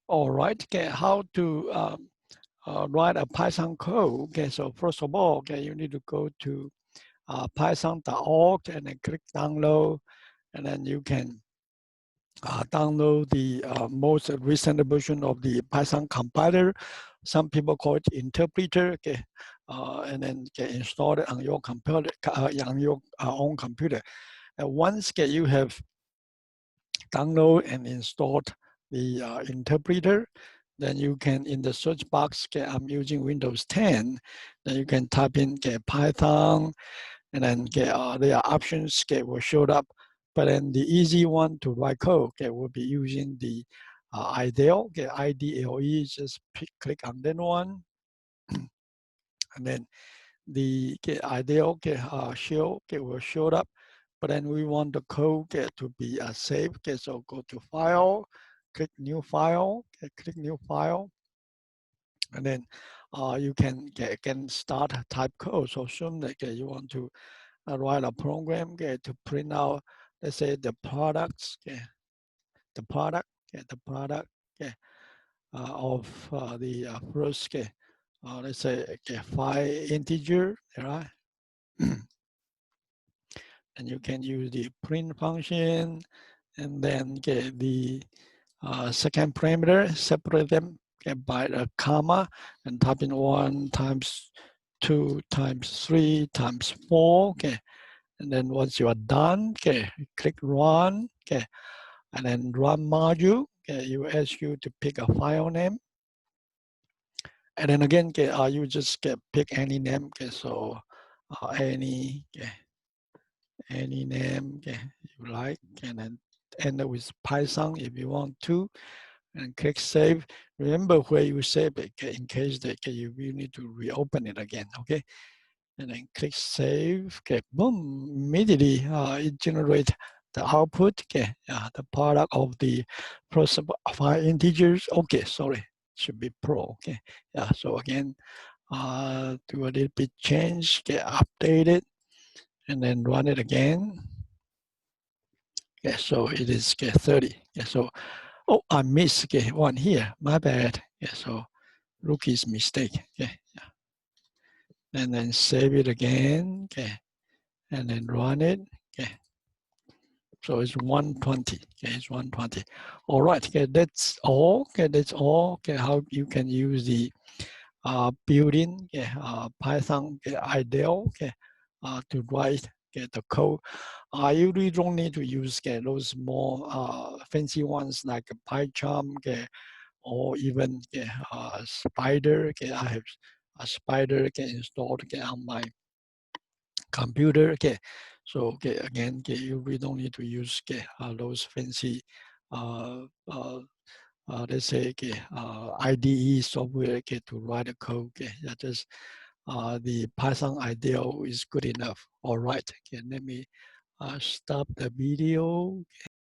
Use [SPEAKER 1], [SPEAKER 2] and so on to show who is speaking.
[SPEAKER 1] All right, okay, how to write a Python code. Okay, so first of all, okay, you need to go to python.org and then click download, and then you can download the most recent version of the Python compiler. Some people call it interpreter. Okay, and then get installed it on your computer, on your own computer. And once you have download and installed the interpreter, then you can, in the search box, I'm using Windows 10, then you can type in Python, and then there are options will show up. But then the easy one to write code will be using the IDLE, IDLE, just click on that one. And then the IDLE shell will show up. But then we want the code to be saved. So go to File, click New File, click New File, and then you can start type code. So assume that you want to write a program to print out, let's say, the products, the product, the product of the first, let's say, 5 integer, right? And you can use the print function, and then get the second parameter, separate them by a comma, and type in 1 times 2 times 3 times 4. Okay, and then once you are done, click run. Okay, and then run module. Okay, you ask you to pick a file name, and then again, you just pick any name. Okay, so any name you like, and then end up with Python if you want to, and click save. Remember where you save it in case that you need to reopen it again. Okay, and then click save. Okay, boom! Immediately it generates the output. Okay, the product of the first 5 integers. Okay, sorry, should be pro. Okay, yeah. So again, do a little bit change. Update it, and then run it again. Yeah, so it is 30. Yeah, so oh, I missed one here. My bad. Yeah, so rookie's mistake. Yeah, yeah. And then save it again. Okay, and then run it. Okay. So it's 120. Okay, it's 120. All right. Okay, that's all. Okay, that's all. Okay, how you can use the built-in Python IDLE to write the code. You really don't need to use those more fancy ones like PyCharm or even Spider. I have a Spider installed on my computer. So again, you really don't need to use those fancy let's say IDE software to write a code. Yeah, just the Python IDLE is good enough. All right. Okay, let me stop the video.